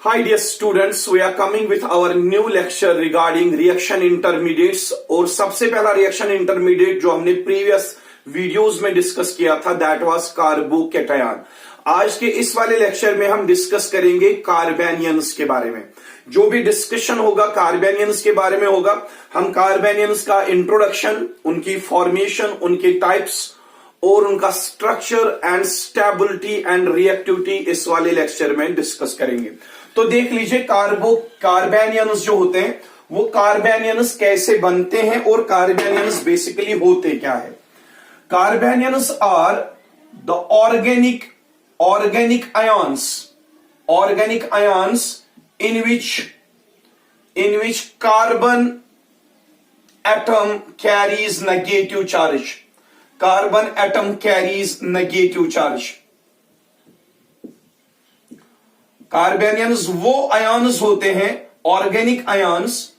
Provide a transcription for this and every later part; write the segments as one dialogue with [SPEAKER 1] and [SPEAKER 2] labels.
[SPEAKER 1] Hi dear students, we are coming with our new lecture regarding reaction intermediates। और सबसे पहला reaction intermediate जो हमने प्रीवियस वीडियोस में डिस्कस किया था दैट वाज कार्बोकैटायन। आज के इस वाले लेक्चर में हम डिस्कस करेंगे कार्बेनियंस के बारे में। जो भी डिस्कशन होगा कार्बेनियंस के बारे में होगा। हम कार्बेनियंस का इंट्रोडक्शन, उनकी फॉर्मेशन, उनके टाइप्स और उनका structure and stability and reactivity इस वाले लेक्चर में डिस्कस करेंगे। तो देख लीजिए कार्बेनियंस जो होते हैं वो कार्बेनियंस कैसे बनते हैं और कार्बेनियंस बेसिकली होते क्या है। Carbanions are the organic ions in which carbon atom carries negative charge। Carbon atom carries negative charge। कार्बेनियंस वो आयन्स होते हैं, ऑर्गेनिक आयन्स,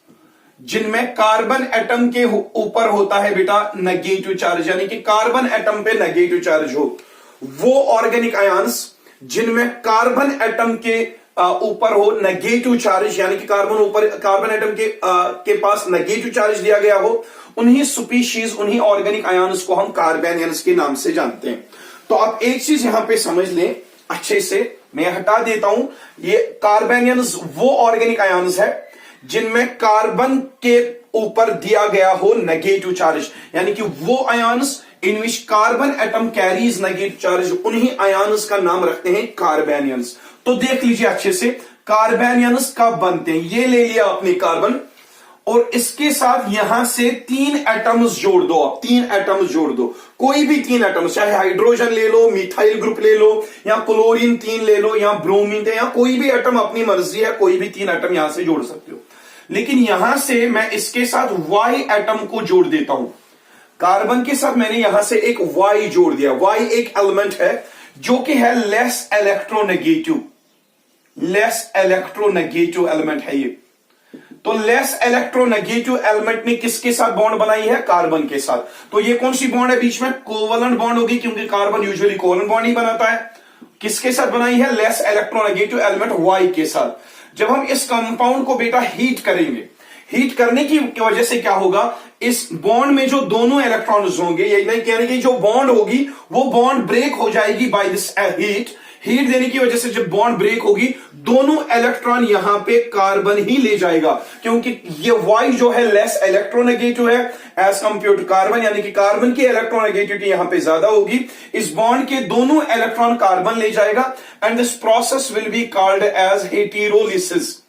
[SPEAKER 1] जिनमें कार्बन एटम के ऊपर होता है बेटा नेगेटिव चार्ज, यानी कि कार्बन एटम पे नेगेटिव चार्ज हो। वो ऑर्गेनिक आयन्स जिनमें कार्बन एटम के ऊपर हो नेगेटिव चार्ज, यानी कि कार्बन एटम के पास नेगेटिव चार्ज दिया गया हो, उन्हीं स्पीशीज, उन्हीं ऑर्गेनिक आयन्स को हम कार्बेनियंस के नाम से जानते हैं। तो आप एक चीज यहां पे समझ लें अच्छे से, मैं हटा देता हूं, ये कार्बेनियंस वो ऑर्गेनिक आयन्स है जिनमें कार्बन के ऊपर दिया गया हो नेगेटिव चार्ज, यानी कि वो ions in which carbon atom carries negative charge, उन्हीं आयन्स का नाम रखते हैं कार्बेनियंस। तो देख लीजिए अच्छे से कार्बेनियंस कब बनते हैं। ये ले लिया आपने कार्बन और इसके साथ यहां से 3 एटम्स जोड़ दो। आप 3 एटम्स जोड़ दो, कोई भी 3 एटम्स, चाहे हाइड्रोजन ले लो, मिथाइल ग्रुप ले लो, या क्लोरीन 3 ले लो, या ब्रोमीन, या कोई भी एटम अपनी मर्जी है, कोई भी 3 एटम यहां से जोड़ सकते हो। लेकिन यहां से मैं इसके साथ Y एटम को जोड़ देता हूं। कार्बन के साथ मैंने यहां से एक Y जोड़ दिया। Y एक एलिमेंट है जो कि है लेस इलेक्ट्रोनेगेटिव एलिमेंट है ये। तो लेस इलेक्ट्रोनेगेटिव एलिमेंट ने किसके साथ बॉन्ड बनाई है? कार्बन के साथ। तो ये कौन सी बॉन्ड है बीच में? कोवलेंट बॉन्ड होगी, क्योंकि कार्बन यूजुअली कोवलेंट बॉन्ड ही बनाता है। किसके साथ बनाई है? लेस इलेक्ट्रोनेगेटिव एलिमेंट Y के साथ। जब हम इस कंपाउंड को बेटा हीट करेंगे, हीट करने की वजह से क्या होगा, इस बॉन्ड में जो दोनों इलेक्ट्रॉन्स होंगे, यही नहीं कह रहे कि जो बॉन्ड होगी वो बॉन्ड ब्रेक हो जाएगी बाय दिस हीट देने की वजह से जब बॉन्ड ब्रेक होगी, दोनों इलेक्ट्रॉन यहां पे कार्बन ही ले जाएगा, क्योंकि ये Y जो है लेस इलेक्ट्रोनेगेटिव है एज कंपेयर टू कार्बन, यानी कि कार्बन की इलेक्ट्रोनेगेटिविटी यहां पे ज्यादा होगी। इस बॉन्ड के दोनों इलेक्ट्रॉन कार्बन ले जाएगा and this process will be called as heterolysis.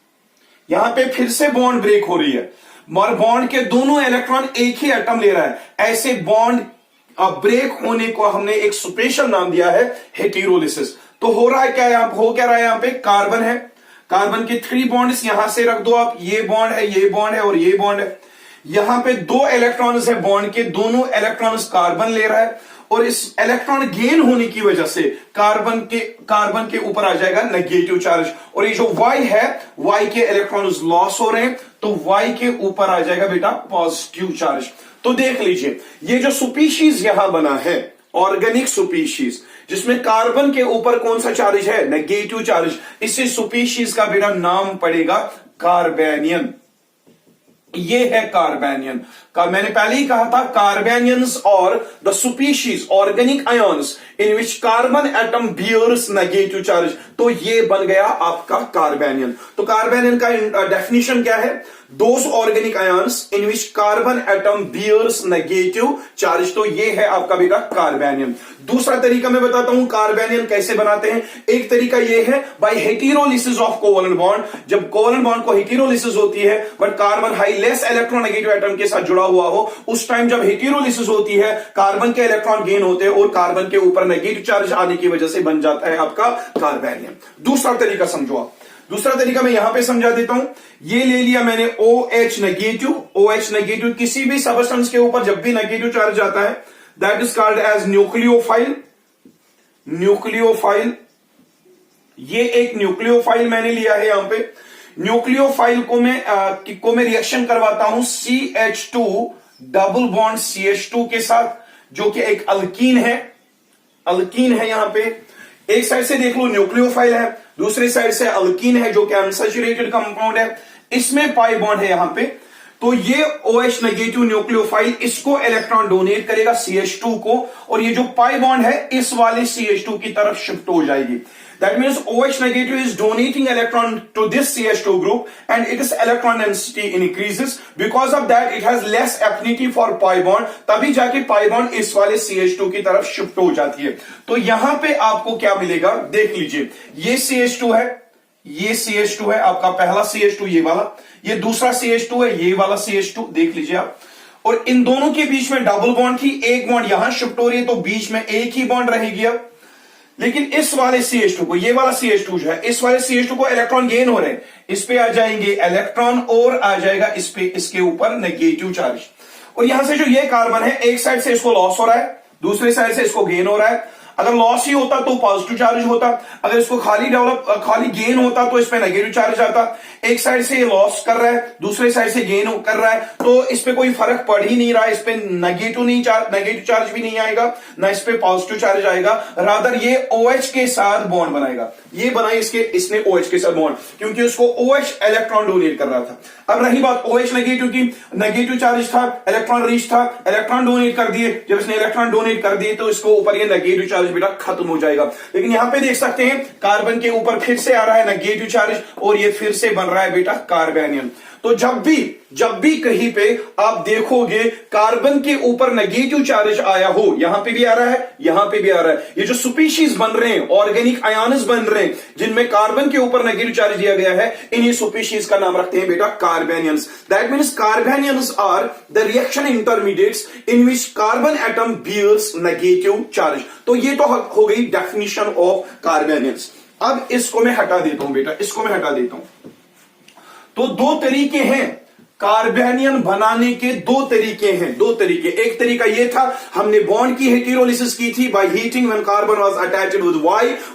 [SPEAKER 1] यहां पे फिर से बॉन्ड ब्रेक हो रही है और बॉन्ड के दोनों इलेक्ट्रॉन एक ही एटम ले रहा है। ऐसे बॉन्ड ब्रेक होने को हमने एक स्पेशल नाम दिया है हेटेरोलिसिस। तो हो रहा है क्या, हो क्या रहा है, यहां पे कार्बन है, कार्बन के 3 बॉन्ड्स यहां से रख दो आप, ये बॉन्ड है, ये बॉन्ड है और ये बॉन्ड है। यहां पे 2 इलेक्ट्रॉन्स है बॉन्ड के, दोनों इलेक्ट्रॉन्स कार्बन ले रहा है और इस इलेक्ट्रॉन गेन होने की वजह से कार्बन के ऊपर आ जाएगा नेगेटिव चार्ज, और ये जो Y है, Y के इलेक्ट्रॉन्स लॉस हो रहे हैं, तो Y के ऊपर आ जाएगा बेटा पॉजिटिव चार्ज। तो देख लीजिए ये जो स्पीशीज यहां बना है, ऑर्गेनिक स्पीशीज, जिसमें कार्बन के ऊपर कौन सा चार्ज है? Negative charge. इसी स्पीशीज का बेटा नाम पड़ेगा कार्बेनियन। ये है कार्बेनियन का, मैंने पहले ही कहा था कार्बेनियंस और the species organic ions in which carbon atom bears negative charge. तो ये बन गया आपका कार्बेनियन। तो कार्बेनियन का डेफिनेशन क्या है? Those organic ions in which carbon atom bears negative charge. तो ये है आपका बेटा कार्बेनियन। दूसरा तरीका मैं बताता हूं कार्बेनियन कैसे बनाते हैं। एक तरीका ये है बाय हेटेरोलिसिस ऑफ कोवलेंट बॉन्ड। जब कोवलेंट बॉन्ड को हेटेरोलिसिस होती है but carbon high less electronegative atom के साथ जुड़ा हुआ हो, उस टाइम जब हेटेरोलिसिस होती है कार्बन के इलेक्ट्रॉन गेन होते हैं और कार्बन के ऊपर नेगेटिव चार्ज आने की वजह से बन जाता है आपका कार्बेनियन। दूसरा तरीका समझो आप। दूसरा तरीका मैं यहां पे समझा देता हूं। ये ले लिया मैंने OH नेगेटिव, किसी भी सबस्टेंस के ऊपर जब भी नेगेटिव चार्ज आता है that is called as nucleophile. ये एक न्यूक्लियोफाइल मैंने लिया है यहां पे। न्यूक्लियोफाइल को मैं रिएक्शन करवाता हूं CH2 डबल बॉन्ड CH2 के साथ, जो कि एक अल्कीन है यहां पे। एक साइड से देख लो न्यूक्लियोफाइल है, दूसरी साइड से अल्कीन है जो कि अनसैचुरेटेड कंपाउंड है, इसमें पाई बॉन्ड है यहां पे। तो ये OH नेगेटिव न्यूक्लियोफाइल इसको इलेक्ट्रॉन डोनेट करेगा CH2 को, और ये जो पाई बॉन्ड है इस वाले CH2 की तरफ शिफ्ट हो जाएगी। That means OH negative is donating electron to this CH2 group and its electron density increases. Because of that it has less affinity for pi bond, तभी जाके pi bond इस वाले CH2 की तरफ शिफ्ट हो जाती है। तो यहां पे आपको क्या मिलेगा देख लीजिए, ये CH2 है, ये CH2 है आपका पहला CH2, ये वाला, ये दूसरा CH2 है, ये वाला CH2 देख लीजिए आप। और इन दोनों के बीच में डबल बॉन्ड थी, एक बॉन्ड यहां शिफ्ट हो रही है तो बीच में एक ही बॉन्ड रहेगी अब। लेकिन इस वाले CH2 को, ये वाला CH2 जो है, इस वाले CH2 को इलेक्ट्रॉन गेन हो रहे हैं, इस पे आ जाएंगे इलेक्ट्रॉन और आ जाएगा इस पे, इसके ऊपर नेगेटिव चार्ज। और यहां से जो ये कार्बन है, एक साइड से इसको लॉस हो रहा है, दूसरी साइड से इसको गेन हो रहा है। अगर लॉस ही होता तो पॉजिटिव चार्ज होता, अगर इसको खाली गेन होता तो इस पे नेगेटिव चार्ज आता। एक साइड से ये लॉस कर रहा है, दूसरे साइड से गेन कर रहा है, तो इस पे कोई फर्क पड़ ही नहीं रहा है। इस पे नेगेटिव चार्ज भी नहीं आएगा, ना इस पे पॉजिटिव चार्ज आएगा, रादर ये OH के साथ बॉन्ड बनाएगा। ये बनाई इसने OH के साथ बॉन्ड, क्योंकि उसको OH इलेक्ट्रॉन डोनेट कर रहा था। अब रही बात OH नेगेटिव की, नेगेटिव चार्ज था, इलेक्ट्रॉन रिच था, इलेक्ट्रॉन डोनेट कर दिए। जब इसने इलेक्ट्रॉन डोनेट कर दिए तो इसको ऊपर ये नेगेटिव चार्ज बेटा खत्म हो जाएगा। लेकिन यहां पे देख सकते हैं कार्बन के ऊपर फिर से आ रहा है नेगेटिव चार्ज, और ये फिर से बन रहा है बेटा कार्बेनियन। तो जब भी कहीं पे आप देखोगे कार्बन के ऊपर नेगेटिव चार्ज आया हो, यहां पे भी आ रहा है, यहां पे भी आ रहा है, ये जो स्पीशीज बन रहे हैं, ऑर्गेनिक आयन्स बन रहे हैं जिनमें कार्बन के ऊपर नेगेटिव चार्ज दिया गया है, इन्हीं स्पीशीज का नाम रखते हैं बेटा carbanions. That means carbanions are the reaction intermediates in which carbon atom bears negative charge. तो ये तो हो गई डेफिनेशन ऑफ कार्बेनियंस। अब इसको मैं हटा देता हूं बेटा, इसको मैं हटा देता हूं। तो दो तरीके हैं कार्बेनियन बनाने के, दो तरीके हैं, दो तरीके। एक तरीका ये था, हमने बॉन्ड की हेटेरोलिसिस की थी by heating when carbon was attached with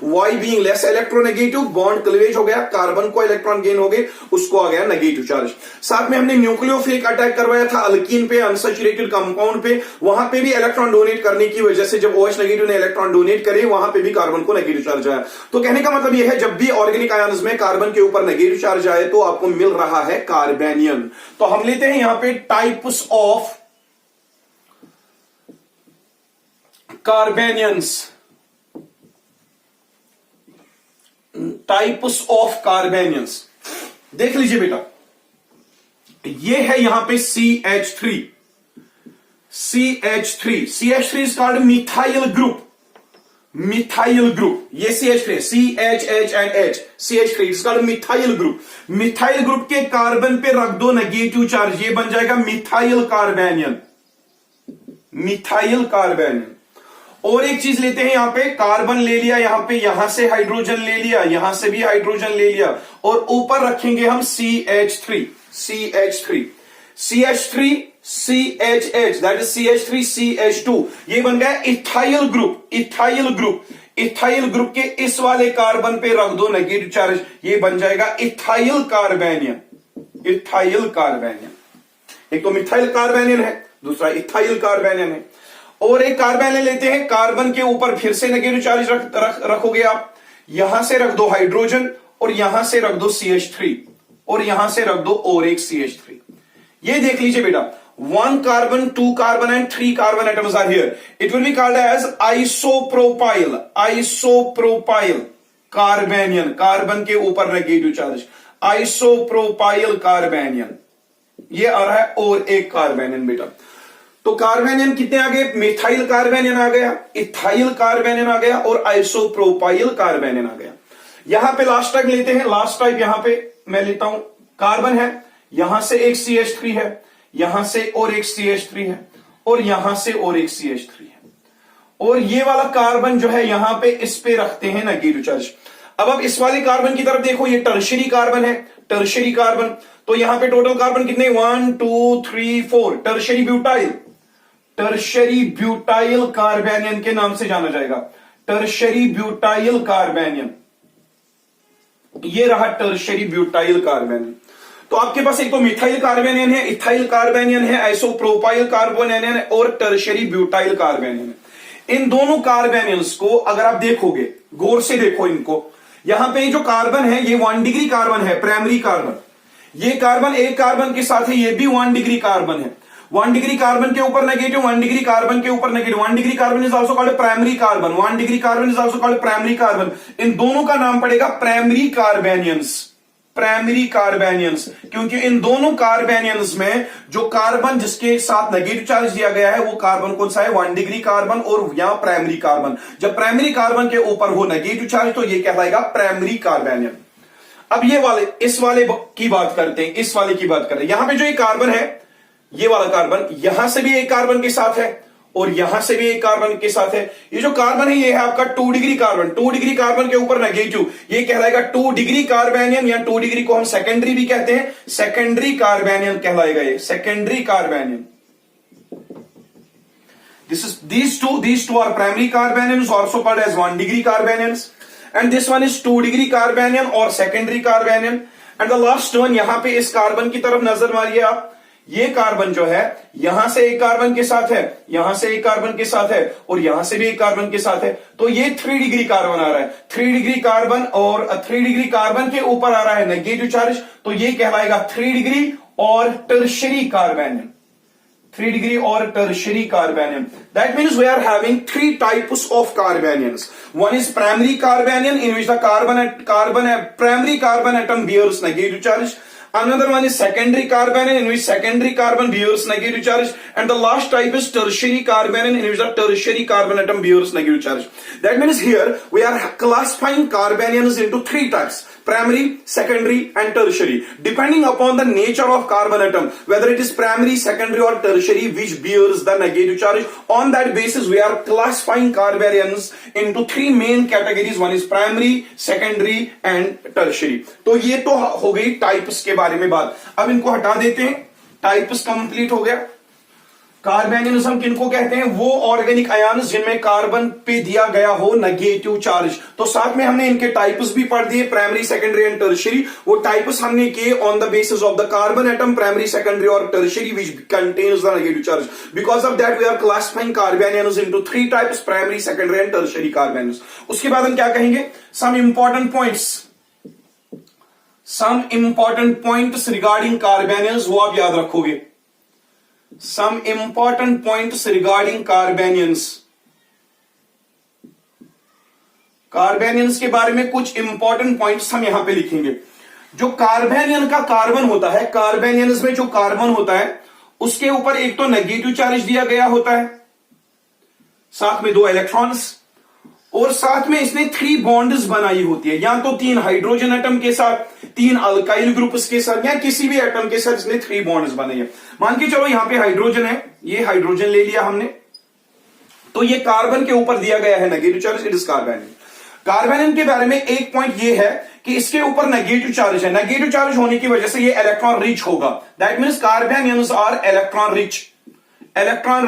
[SPEAKER 1] Y being less electronegative, bond cleavage हो गया, कार्बन को इलेक्ट्रॉन गेन हो गए, उसको आ गया नेगेटिव चार्ज। साथ में हमने न्यूक्लियोफिलिक अटैक करवाया था अल्कीन पे, अनसैचुरेटेड कंपाउंड पे, वहां पे भी इलेक्ट्रॉन डोनेट करने की वजह से जब OH नेगेटिव ने इलेक्ट्रॉन डोनेट करे, वहां पे भी कार्बन को नेगेटिव चार्ज आया। तो कहने का मतलब यह है, जब भी ऑर्गेनिक आयन्स में कार्बन के ऊपर नेगेटिव चार्ज आए तो आपको मिल रहा है कार्बेनियन। तो हम लेते हैं यहां पे टाइप्स ऑफ कार्बेनियंस, टाइप्स ऑफ कार्बेनियंस। देख लीजिए बेटा, ये है यहां पे CH3 is called methyl group, methyl group, ये CH3 CH and H, CH3 is called methyl group. Methyl group के कार्बन पे रख दो नेगेटिव चार्ज, ये बन जाएगा मिथाइल कार्बेनियन, मिथाइल कार्बेनियन। और एक चीज लेते हैं, यहां पे कार्बन ले लिया, यहां पे यहां से हाइड्रोजन ले लिया, यहां से भी हाइड्रोजन ले लिया, और ऊपर रखेंगे हम CH3 CHH, that is CH3 CH2, ये बन गया इथाइल ग्रुप। इथाइल ग्रुप के इस वाले कार्बन पे रख दो नेगेटिव चार्ज, ये बन जाएगा इथाइल कार्बेनियन, इथाइल कार्बेनियन। एक तो मिथाइल कार्बेनियन है, दूसरा इथाइल कार्बेनियन है। और एक कार्बेनियन लेते हैं, कार्बन के ऊपर फिर से नेगेटिव चार्ज रखोगे आप, यहां से रख दो हाइड्रोजन, और यहां से रख दो CH3, और यहां से रख दो और एक CH3। ये देख लीजिए बेटा, 1 carbon, 2 carbon and 3 carbon atoms are here. It will be called as isopropyl carbanion, carbon के ऊपर नेगेटिव चार्ज, isopropyl carbanion, ये आ रहा है और एक कार्बेनियन बेटा। तो कार्बेनियन कितने आ गए? मिथाइल कार्बेनियन आ गया, इथाइल कार्बेनियन आ गया, और आइसोप्रोपाइल कार्बेनियन आ गया। यहां पे लास्ट टाइप लेते हैं, लास्ट टाइप यहां पे मैं लेता हूं, कार्बन है, यहां से एक CH3 है, यहां से और एक CH3 है, और यहां से और एक CH3 है, और ये वाला कार्बन जो है यहां पे इस पे रखते हैं नेगेटिव चार्ज। अब इस वाले कार्बन की तरफ देखो, ये टर्शरी कार्बन है, टर्शरी कार्बन। तो यहां पे टोटल कार्बन कितने? 1 2 3 4, टर्शरी ब्यूटाइल कार्बेनियन के नाम से जाना जाएगा, टर्शरी ब्यूटाइल कार्बेनियन। ये रहा टर्शरी ब्यूटाइल कार्बेनियन। तो आपके पास एक तो मिथाइल कार्बेनियन है, इथाइल कार्बेनियन है, आइसोप्रोपाइल कार्बोनियन है, और टर्शरी ब्यूटाइल कार्बेनियन है। इन दोनों कार्बेनियंस को अगर आप देखोगे, गौर से देखो इनको, यहां पे जो कार्बन है ये 1 डिग्री कार्बन है, प्राइमरी कार्बन। ये कार्बन एक कार्बन के साथ है, ये भी 1 डिग्री कार्बन है। 1 डिग्री कार्बन के ऊपर नेगेटिव, 1 डिग्री कार्बन के ऊपर negative. 1 degree carbon is also called primary carbon, 1 degree carbon is also called primary carbon. इन दोनों का नाम पड़ेगा प्राइमरी कार्बेनियंस, प्राइमरी कार्बेनियंस, क्योंकि इन दोनों कार्बेनियंस में जो कार्बन जिसके साथ नेगेटिव चार्ज दिया गया है वो कार्बन कौन सा है, 1 डिग्री कार्बन और यहां प्राइमरी कार्बन। जब प्राइमरी कार्बन के ऊपर हो नेगेटिव चार्ज तो ये कहलाएगा प्राइमरी कार्बेनियन। अब ये वाले, इस वाले की बात करते हैं, इस वाले की बात करें। यहां पे जो ये कार्बन है, ये वाला कार्बन, यहां से भी एक कार्बन के साथ है और यहां से भी एक कार्बन के साथ है। ये जो कार्बन है ये है आपका 2 डिग्री कार्बन। 2 डिग्री कार्बन के ऊपर नेगेटिव, ये कहलाएगा 2 डिग्री कार्बेनियन, या 2 डिग्री को हम सेकेंडरी भी कहते हैं, सेकेंडरी कार्बेनियन कहलाएगा ये, secondary कार्बेनियन। These two are primary carbanions, also called as 1 degree carbanions, and this one is 2 degree carbanion और secondary carbanion, and the last one, यहां पे इस कार्बन की तरफ नजर मारिए आप। ये कार्बन जो है यहां से एक कार्बन के साथ है, यहां से एक कार्बन के साथ है और यहां से भी एक कार्बन के साथ है, तो ये 3 डिग्री कार्बन आ रहा है। 3 डिग्री कार्बन और 3 डिग्री कार्बन के ऊपर आ रहा है नेगेटिव चार्ज, तो ये कहलाएगा 3 डिग्री और tertiary कार्बेनियन, 3 degree or tertiary carbanion. That means we are having 3 types of carbanions. One is primary carbanion, in which the primary carbon atom bears negative charge. Another one is secondary carbanion, in which secondary carbon bears negative charge, and the last type is tertiary carbanion, in which the tertiary carbon atom bears negative charge. That means here we are classifying carbanions into 3 types: primary, secondary and tertiary, depending upon the nature of carbon atom, whether it is primary, secondary or tertiary which bears the negative charge. On that basis we are classifying carbanions into 3 main categories. One is primary, secondary and tertiary. तो ये तो हो गई types के बारे में बात। अब इनको हटा देते हैं, टाइप्स कंप्लीट हो गया। कार्बेनियंस हम किनको कहते हैं, वो ऑर्गेनिक आयन्स जिनमें कार्बन पे दिया गया हो नेगेटिव चार्ज। तो साथ में हमने इनके टाइप्स भी पढ़ दिए, प्राइमरी, सेकेंडरी एंड टर्शियरी। वो टाइप्स हमने किए on the basis of the carbon atom, primary, secondary और tertiary which contains the negative charge. Because of that we are classifying carbanions into 3 types, primary, secondary and tertiary carbanions. उसके बाद हम क्या कहेंगे, some important points regarding carbanions, वो आप याद रखोगे। Some important points regarding carbanions. कार्बेनियंस के बारे में कुछ इंपॉर्टेंट पॉइंट्स हम यहां पे लिखेंगे। जो कार्बेनियन का कार्बन होता है, कार्बेनियंस में जो कार्बन होता है उसके ऊपर एक तो नेगेटिव चार्ज दिया गया होता है, साथ में 2 इलेक्ट्रॉन्स, और साथ में इसने 3 बॉन्ड्स बनाई होती है, या तो 3 हाइड्रोजन एटम के साथ, 3 अल्काइल ग्रुप्स के साथ, या किसी भी एटम के साथ इसने 3 बॉन्ड्स बनाई है। मान के चलो यहां पे हाइड्रोजन है, ये हाइड्रोजन ले लिया हमने, तो ये कार्बन के ऊपर दिया गया है नेगेटिव चार्ज, इट इज कार्बेनियन। कार्बेनियन के बारे में एक पॉइंट ये है कि इसके ऊपर नेगेटिव चार्ज है। नेगेटिव चार्ज होने की वजह से ये इलेक्ट्रॉन रिच होगा। That means carbanions are electron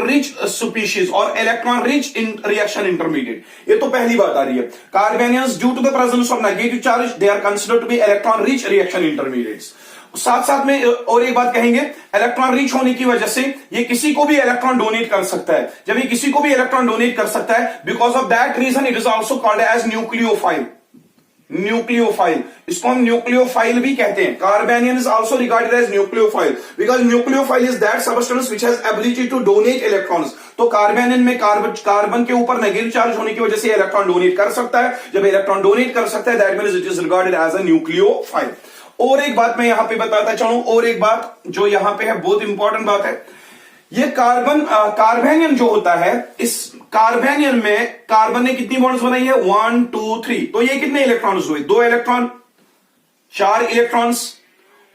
[SPEAKER 1] rich species और electron rich in reaction intermediate. ये तो पहली बात आ रही है। Carbanions due to the presence of negative charge they are considered to be electron rich reaction intermediates. साथ साथ में और एक बात कहेंगे, इलेक्ट्रॉन रिच होने की वजह से ये किसी को भी इलेक्ट्रॉन डोनेट कर सकता है। जब ये किसी को भी इलेक्ट्रॉन डोनेट कर सकता है, because of that reason it is also called as nucleophile. इसको हम न्यूक्लियोफाइल भी कहते हैं। Carbanion is also regarded as nucleophile because nucleophile is that substance which has ability to donate electrons. तो कार्बेनियन में कार्बन के ऊपर नेगेटिव चार्ज होने की वजह से इलेक्ट्रॉन डोनेट कर सकता है। जब इलेक्ट्रॉन डोनेट कर सकता है that means it is regarded as a nucleophile. और एक बात मैं यहां पे बताता चलूं, और एक बात जो यहां पे है बहुत इंपॉर्टेंट बात है, ये कार्बेनियन जो होता है, इस कार्बेनियन में कार्बन ने कितनी बॉन्ड्स बनाई है, 1 2 3। तो ये कितने इलेक्ट्रॉन्स हुए, 2 इलेक्ट्रॉन, 4 इलेक्ट्रॉन्स,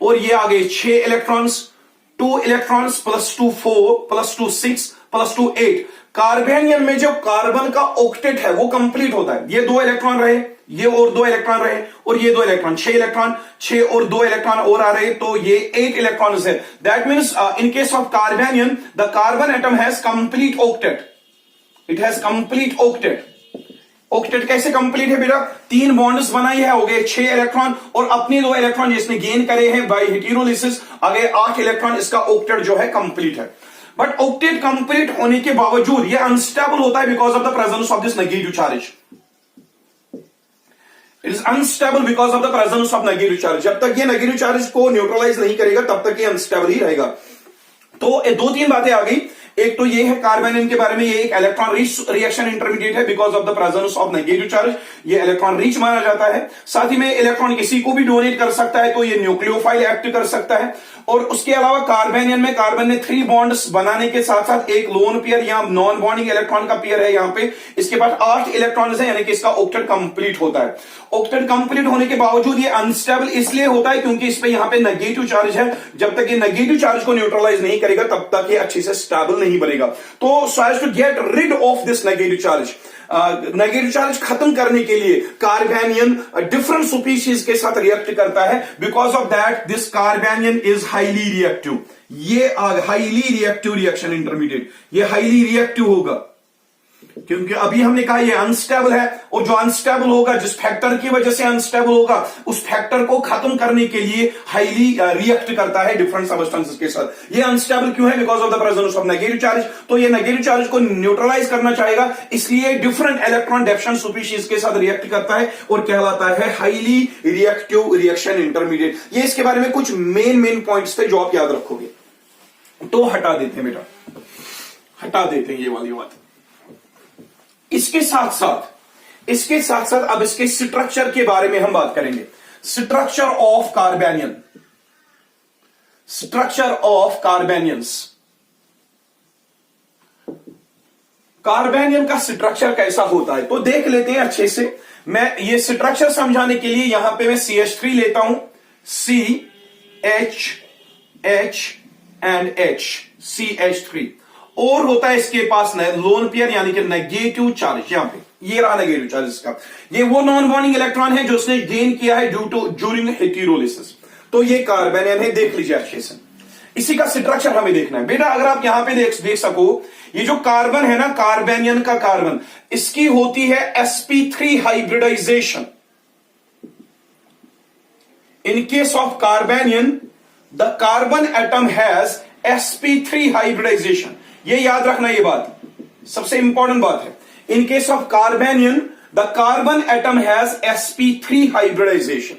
[SPEAKER 1] और ये आ गए 6 electrons, 2 electrons plus 2 4 plus 2 6 plus 2 8। कार्बेनियन में जो कार्बन का ऑक्टेट है वो कंप्लीट होता है। ये 2 इलेक्ट्रॉन रहे, ये और 2 इलेक्ट्रॉन रहे, और ये 2 इलेक्ट्रॉन, 6 इलेक्ट्रॉन, 6 और 2 इलेक्ट्रॉन और आ रहे, तो ये 8 इलेक्ट्रॉन्स है। That means in case of carbanion the carbon atom has complete octet, it has complete octet. Octet कैसे कंप्लीट है बेटा, 3 बॉन्ड्स बनाई है, हो गए 6 इलेक्ट्रॉन, और अपने 2 इलेक्ट्रॉन जिसने गेन करे हैं बाय हेटेरोलिसिस, आ गए 8 इलेक्ट्रॉन। इसका ऑक्टेट जो है कंप्लीट है। बट ऑक्टेट कंप्लीट होने के बावजूद ये अनस्टेबल होता है because of the presence of this negative charge. It is unstable because of the presence of negative charge. जब तक ये नेगेटिव चार्ज को न्यूट्रलाइज नहीं करेगा तब तक ये अनस्टेबल ही रहेगा। तो दो तीन बातें आ गई। एक तो ये है कार्बेनियन के बारे में, ये एक इलेक्ट्रॉन रिच रिएक्शन इंटरमीडिएट है because of the presence of negative charge, ये इलेक्ट्रॉन रिच माना जाता है। साथ ही में इलेक्ट्रॉन किसी को भी डोनेट कर सकता है, तो ये न्यूक्लियोफाइल एक्ट कर सकता है। और उसके अलावा कार्बेनियन में कार्बन ने 3 बॉन्ड्स बनाने के साथ साथ एक लोन पेयर या नॉन बॉन्डिंग इलेक्ट्रॉन का पेयर है यहां पे, इसके पास 8 इलेक्ट्रॉन्स है, यानी कि इसका ऑक्टेट कंप्लीट होता है। ऑक्टेट कंप्लीट होने के बावजूद ये अनस्टेबल इसलिए होता है क्योंकि इस पे यहां पे नेगेटिव चार्ज है। जब तक ये नेगेटिव चार्ज को न्यूट्रलाइज नहीं करेगा तब तक ये अच्छे से स्टेबल नहीं बनेगा। तो so as to get rid of this negative charge, negative charge खत्म करने के लिए कार्बेनियन डिफरेंट स्पीशीज के साथ रिएक्ट करता है। Because of that this carbanion is highly reactive. ये हाईली रिएक्टिव रिएक्शन इंटरमीडिएट, ये हाईली रिएक्टिव होगा क्योंकि अभी हमने कहा ये अनस्टेबल है, और जो अनस्टेबल होगा, जिस फैक्टर की वजह से अनस्टेबल होगा, उस फैक्टर को खत्म करने के लिए हाईली रिएक्ट करता है डिफरेंट सबस्टेंसेस के साथ। ये अनस्टेबल क्यों है? Because of the presence of negative charge. तो ये नेगेटिव चार्ज को न्यूट्रलाइज करना चाहेगा, इसलिए डिफरेंट इलेक्ट्रॉन डेफिशिएंट स्पीशीज के साथ रिएक्ट करता है और कहलाता है हाईली रिएक्टिव रिएक्शन इंटरमीडिएट। ये इसके बारे में कुछ मेन पॉइंट्स थे जो आप याद रखोगे। तो हटा देते हैं बेटा, हटा देते हैं ये वाली बात। इसके साथ साथ अब इसके स्ट्रक्चर के बारे में हम बात करेंगे। Structure of carbanion, structure of carbanions. Carbanion का स्ट्रक्चर कैसा होता है तो देख लेते हैं अच्छे से। मैं ये स्ट्रक्चर समझाने के लिए यहां पे मैं CH3 लेता हूं, CH एंड H, CH3। और होता है इसके पास लोन पेयर यानी कि नेगेटिव चार्ज। यहां पे ये रहा नेगेटिव चार्ज इसका। ये वो नॉन बॉन्डिंग इलेक्ट्रॉन है जो उसने गेन किया है ड्यूरिंग हेटेरोलिसिस। तो ये कार्बेनियन है, देख लीजिए अच्छे से। इसी का स्ट्रक्चर हमें देखना है बेटा। अगर आप यहां पे देख सको, ये जो कार्बन है ना, कार्बेनियन का कार्बन, इसकी होती है sp3 hybridization. In case of carbanion the carbon atom has sp3 hybridization. ये याद रखना, ये बात सबसे इंपॉर्टेंट बात है। In case of carbanion the carbon atom has sp3 hybridization.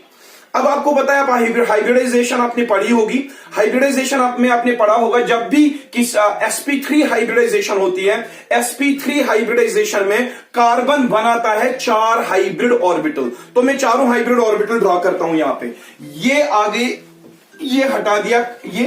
[SPEAKER 1] अब आपको पता है हाइब्रिडाइजेशन आपने पढ़ी होगी, हाइब्रिडाइजेशन में आपने पढ़ा होगा जब भी किस sp3 हाइब्रिडाइजेशन होती है, sp3 हाइब्रिडाइजेशन में कार्बन बनाता है 4 हाइब्रिड ऑर्बिटल। तो मैं चारों हाइब्रिड ऑर्बिटल ड्रॉ करता हूं यहां पे। ये आगे ये हटा दिया। ये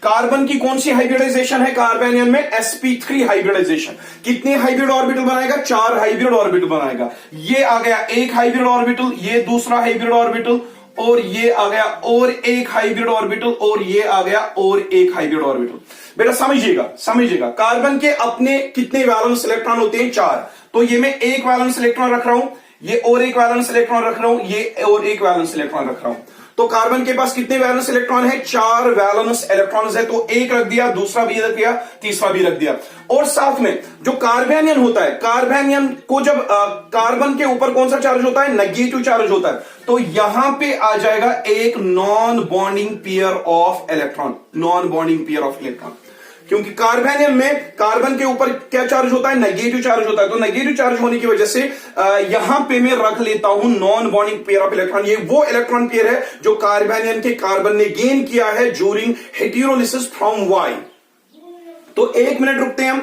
[SPEAKER 1] कार्बन की कौन सी हाइब्रिडाइजेशन है कार्बेनियन में? sp3 hybridisation. कितने हाइब्रिड ऑर्बिटल बनाएगा? 4 हाइब्रिड ऑर्बिटल बनाएगा। ये आ गया एक हाइब्रिड ऑर्बिटल, ये दूसरा हाइब्रिड ऑर्बिटल, और ये आ गया और एक हाइब्रिड ऑर्बिटल, और ये आ गया और एक हाइब्रिड ऑर्बिटल। बेटा समझिएगा कार्बन के अपने कितने वैलेंस इलेक्ट्रॉन होते हैं? 4। तो ये मैं एक वैलेंस इलेक्ट्रॉन रख रहा हूं, ये और एक वैलेंस इलेक्ट्रॉन रख रहा हूं, ये और एक वैलेंस इलेक्ट्रॉन रख रहा हूं। तो कार्बन के पास कितने वैलेंस इलेक्ट्रॉन है? 4 वैलेंस इलेक्ट्रॉन्स है। तो एक रख दिया, दूसरा भी रख दिया, तीसरा भी रख दिया। और साथ में जो कार्बेनियन होता है, कार्बेनियन को जब कार्बन के ऊपर कौन सा चार्ज होता है? नेगेटिव चार्ज होता है। तो यहां पे आ जाएगा एक non bonding pair of electron, non bonding pair of electron. क्योंकि कार्बेनियन में कार्बन के ऊपर क्या चार्ज होता है? नेगेटिव चार्ज होता है। तो नेगेटिव चार्ज होने की वजह से यहां पे मैं रख लेता हूं non bonding pair of electron. ये वो इलेक्ट्रॉन पेयर है जो कार्बेनियन के कार्बन ने गेन किया है ड्यूरिंग हेटेरोलिसिस फ्रॉम Y। तो 1 मिनट रुकते हैं हम।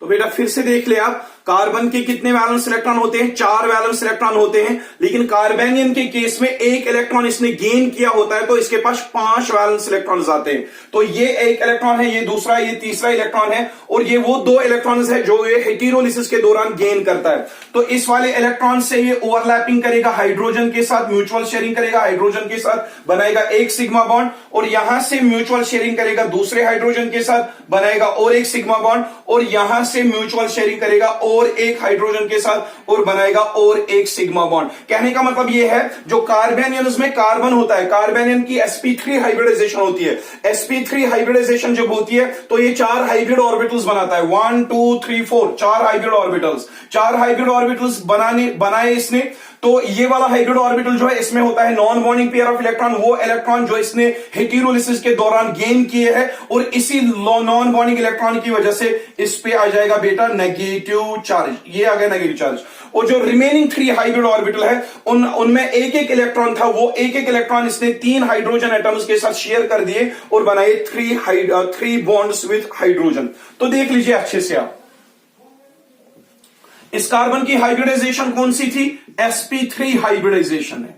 [SPEAKER 1] तो बेटा फिर से देख ले आप, कार्बन के कितने वैलेंस इलेक्ट्रॉन होते हैं? 4 वैलेंस इलेक्ट्रॉन होते हैं। लेकिन कार्बेनियन के केस में एक इलेक्ट्रॉन इसने गेन किया होता है, तो इसके पास 5 वैलेंस इलेक्ट्रॉन्स आते हैं। तो ये एक इलेक्ट्रॉन है, ये दूसरा, ये तीसरा इलेक्ट्रॉन है, और ये वो 2 इलेक्ट्रॉन्स है जो ये हेटेरोलिसिस के दौरान गेन करता है। तो इस वाले इलेक्ट्रॉन से ये ओवरलैपिंग करेगा हाइड्रोजन के साथ, म्यूचुअल शेयरिंग करेगा हाइड्रोजन के साथ, बनाएगा एक सिग्मा बॉन्ड, और यहां से म्यूचुअल शेयरिंग करेगा दूसरे हाइड्रोजन के साथ, बनाएगा और एक सिग्मा बॉन्ड, और यहां से म्यूचुअल शेयरिंग करेगा और एक हाइड्रोजन के साथ और बनाएगा और एक सिग्मा बॉन्ड। कहने का मतलब यह है, जो कार्बेनियंस में कार्बन होता है, कार्बेनियन की sp3 हाइब्रिडाइजेशन होती है। sp3 हाइब्रिडाइजेशन जब होती है तो ये 4 हाइब्रिड ऑर्बिटल्स बनाता है। 1 2 3 4 4 हाइब्रिड ऑर्बिटल्स, 4 हाइब्रिड ऑर्बिटल्स बनाए इसने। तो ये वाला हाइब्रिड ऑर्बिटल जो है इसमें होता है non bonding pair of electron, वो इलेक्ट्रॉन जो इसने हेटेरोलिसिस के दौरान गेन किए हैं, और इसी नॉन बॉन्डिंग इलेक्ट्रॉन की वजह से इस पे आ जाएगा बेटा नेगेटिव चार्ज, ये आ गया नेगेटिव चार्ज। और जो रिमेनिंग 3 हाइब्रिड ऑर्बिटल है उनमें एक एक इलेक्ट्रॉन था, वो एक एक इलेक्ट्रॉन इसने 3 हाइड्रोजन एटम्स के साथ शेयर कर दिए और बनाए 3 बॉन्ड्स विद हाइड्रोजन। तो देख लीजिए अच्छे से आप, इस कार्बन की हाइब्रिडाइजेशन कौन सी थी? sp3 हाइब्रिडाइजेशन है।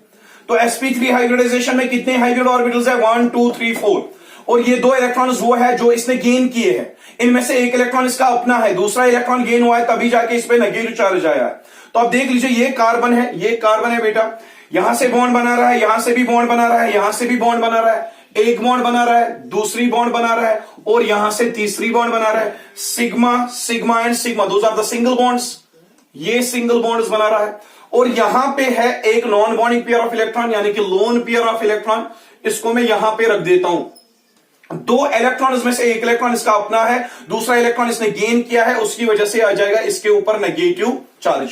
[SPEAKER 1] तो sp3 हाइब्रिडाइजेशन में कितने हाइब्रिड ऑर्बिटल्स है? 1 2 3 4, और ये 2 इलेक्ट्रॉन्स वो है जो इसने गेन किए हैं। इनमें से एक इलेक्ट्रॉन इसका अपना है, दूसरा इलेक्ट्रॉन गेन हुआ है, तभी जाके इस पे नेगेटिव चार्ज आया है। तो आप देख लीजिए ये कार्बन है, ये कार्बन है बेटा, यहां से बॉन्ड बना रहा है, यहां से भी बॉन्ड बना रहा है, यहां से भी बॉन्ड बना रहा है, एक बॉन्ड बना रहा है, दूसरी बॉन्ड बना रहा है, और यहां से तीसरी बॉन्ड बना रहा है। Sigma sigma and sigma, those are the single bonds, ये सिंगल बॉन्ड्स बना रहा है। और यहां पे है एक non bonding pair of electron, यानी कि लोन पेयर ऑफ इलेक्ट्रॉन, इसको मैं यहां पे रख देता हूं। 2 इलेक्ट्रॉन में से एक इलेक्ट्रॉन इसका अपना है, दूसरा इलेक्ट्रॉन इसने गेन किया है, उसकी वजह से आ जाएगा इसके ऊपर नेगेटिव चार्ज।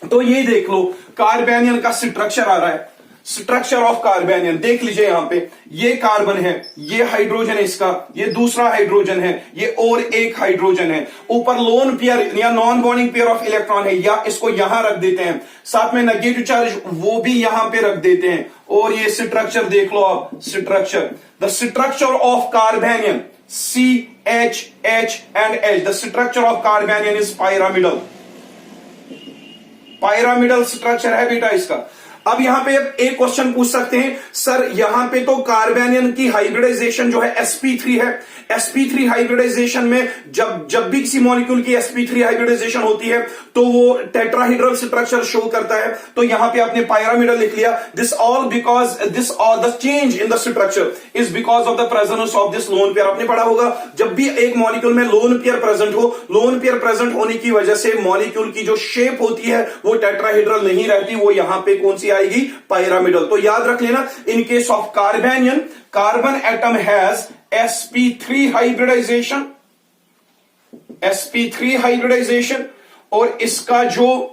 [SPEAKER 1] तो ये देख लो कार्बेनियन का स्ट्रक्चर आ रहा है, स्ट्रक्चर ऑफ कार्बेनियन देख लीजिए। यहां पे ये कार्बन है, ये हाइड्रोजन है इसका, ये दूसरा हाइड्रोजन है, ये और एक हाइड्रोजन है, ऊपर लोन पेयर या non bonding pair of electron है, या इसको यहां रख देते हैं, साथ में नेगेटिव चार्ज वो भी यहां पे रख देते हैं। और ये स्ट्रक्चर देख लो आप, structure, the structure of carbanion CH H and H, the structure of carbanion is pyramidal, pyramidal structure है बेटा इसका। अब यहां पे एक क्वेश्चन पूछ सकते हैं, सर यहां पे तो कार्बेनियन की हाइब्रिडाइजेशन जो है sp3 है, sp3 हाइब्रिडाइजेशन में जब भी किसी मॉलिक्यूल की sp3 हाइब्रिडाइजेशन होती है तो वो टेट्राहेड्रल स्ट्रक्चर शो करता है। तो यहां पे आपने पायरामिडल लिख लिया। This all the change in the structure is because of the presence of this lone pair. आपने पढ़ा होगा जब भी एक मॉलिक्यूल में लोन पेयर प्रेजेंट हो, लोन पेयर प्रेजेंट होने की वजह से मॉलिक्यूल की जो शेप होती है वो टेट्राहेड्रल नहीं रहती, वो यहां पे कौन सी आएगी? पायरामिडल। तो याद रख लेना, in case of carbanion, carbon atom has sp3 hybridization, sp3 hybridization, और इसका जो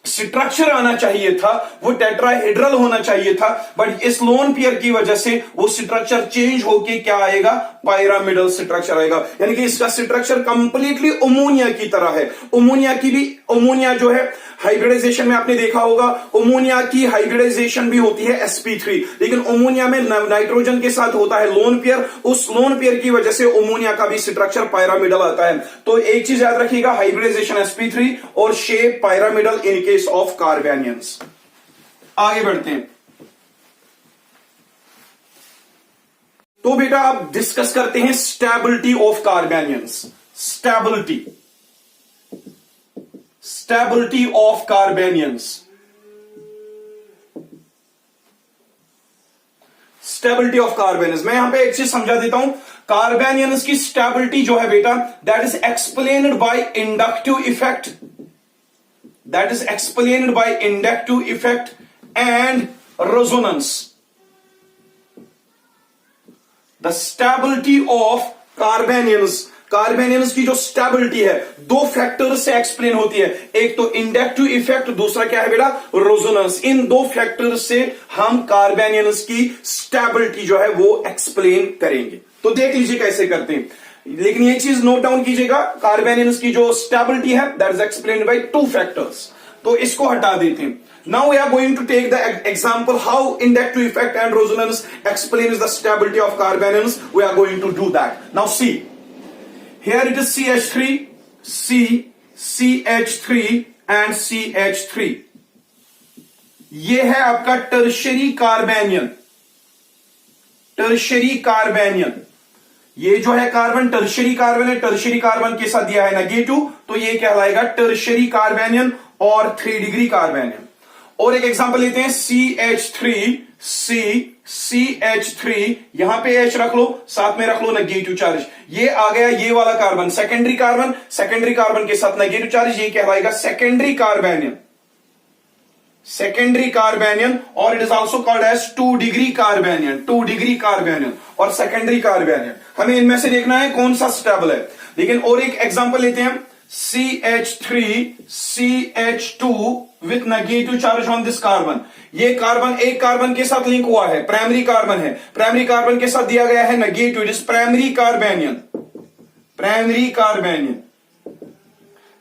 [SPEAKER 1] स्ट्रक्चर आना चाहिए था वो टेट्राहेड्रल होना चाहिए था, बट इस लोन पेयर की वजह से वो स्ट्रक्चर चेंज होके क्या आएगा? पायरामिडल स्ट्रक्चर आएगा। यानी कि इसका स्ट्रक्चर कंप्लीटली अमोनिया की तरह है। अमोनिया जो है हाइब्रिडाइजेशन में आपने देखा होगा, अमोनिया की हाइब्रिडाइजेशन भी होती है sp3, लेकिन अमोनिया में नाइट्रोजन के साथ होता है लोन पेयर, उस लोन पेयर की वजह से अमोनिया का भी स्ट्रक्चर पायरामिडल आता है। तो एक चीज याद रखिएगा, हाइब्रिडाइजेशन sp3 और shape pyramidal in case of carbanions. आगे बढ़ते हैं। तो बेटा आप डिस्कस करते हैं stability of carbanions. Stability of carbanions, stability of carbanions. मैं यहां पे एक चीज समझा देता हूं। कार्बेनियंस की स्टेबिलिटी जो है बेटा, that is explained by inductive effect, that is explained by inductive effect and resonance. The stability of carbanions की जो स्टेबिलिटी है 2 फैक्टर से एक्सप्लेन होती है, एक तो इंडक्टिव इफेक्ट, दूसरा क्या है बेटा? रेजोनेंस। इन 2 फैक्टर से हम कार्बेनियंस की स्टेबिलिटी जो है वो एक्सप्लेन करेंगे। तो देख लीजिए कैसे करते हैं, लेकिन ये चीज नोट डाउन कीजिएगा, कार्बेनियंस की जो स्टेबिलिटी है that is explained bye 2 factors. तो इसको हटा देते हैं। Now we are going to take the example how inductive effect and resonance explains the stability of carbanions. We are going to do that. Now see, here it is CH3, CH3 and CH3. ये है आपका tertiary कार्बेनियन। ये जो है carbon tertiary carbon है, tertiary carbon के साथ दिया है नेगेटिव, तो ये कहलाएगा टर्शरी कार्बेनियन और 3 डिग्री कार्बेनियन। और एक एग्जांपल लेते हैं CH3, यहां पे H रख लो, साथ में रख लो नेगेटिव चार्ज। ये आ गया ये वाला कार्बन, सेकेंडरी कार्बन के साथ नेगेटिव चार्ज, ये कहलाएगा सेकेंडरी कार्बेनियन, और it is also called as 2 degree carbanion और सेकेंडरी कार्बेनियन। हमें इनमें से देखना है कौन सा स्टेबल है। लेकिन और एक एग्जांपल लेते हैं, CH3CH2 with negative charge on this carbon. ये कार्बन एक कार्बन के साथ लिंक हुआ है, प्राइमरी कार्बन है, प्राइमरी कार्बन के साथ दिया गया है negative, it is primary carbanion. Primary carbanion,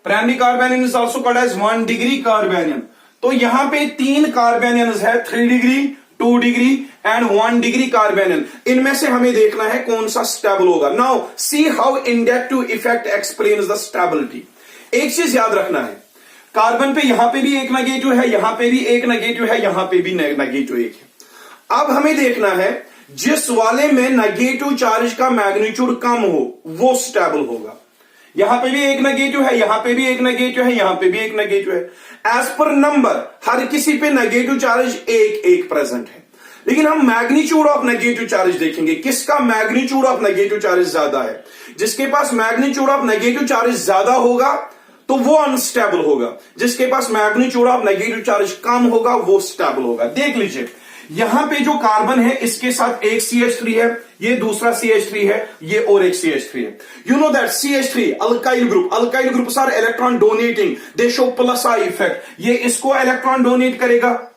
[SPEAKER 1] primary carbanion is also called as 1 degree carbanion. तो यहां पे 3 कार्बेनियन है, 3 degree, 2 degree and 1 degree carbanion. इनमें से हमें देखना है कौन सा स्टेबल होगा। Now see how inductive effect explains the stability. एक चीज याद रखना है, कार्बन पे यहां पे भी एक नेगेटिव है, यहां पे भी एक नेगेटिव है, यहां पे भी नेगेटिव एक है। अब हमें देखना है जिस वाले में नेगेटिव चार्ज का मैग्नीट्यूड कम हो वो स्टेबल होगा। यहां पे भी एक नेगेटिव है, यहां पे भी एक नेगेटिव है, यहां पे भी एक नेगेटिव है। एज पर नंबर हर किसी पे नेगेटिव चार्ज एक एक प्रेजेंट है, लेकिन हम मैग्नीट्यूड ऑफ नेगेटिव चार्ज देखेंगे। किसका मैग्नीट्यूड ऑफ नेगेटिव चार्ज ज्यादा है? जिसके पास मैग्नीट्यूड ऑफ नेगेटिव चार्ज ज्यादा होगा तो वो अनस्टेबल होगा, जिसके पास मैग्नीट्यूड ऑफ नेगेटिव चार्ज कम होगा वो स्टेबल होगा। देख लीजिए यहां पे जो कार्बन है इसके साथ एक CH3 है, ये दूसरा CH3 है, ये और एक CH3 है। You know that CH3 alkyl group, alkyl groups are electron donating, they show plus I effect. ये इसको इलेक्ट्रॉन डोनेट करेगा,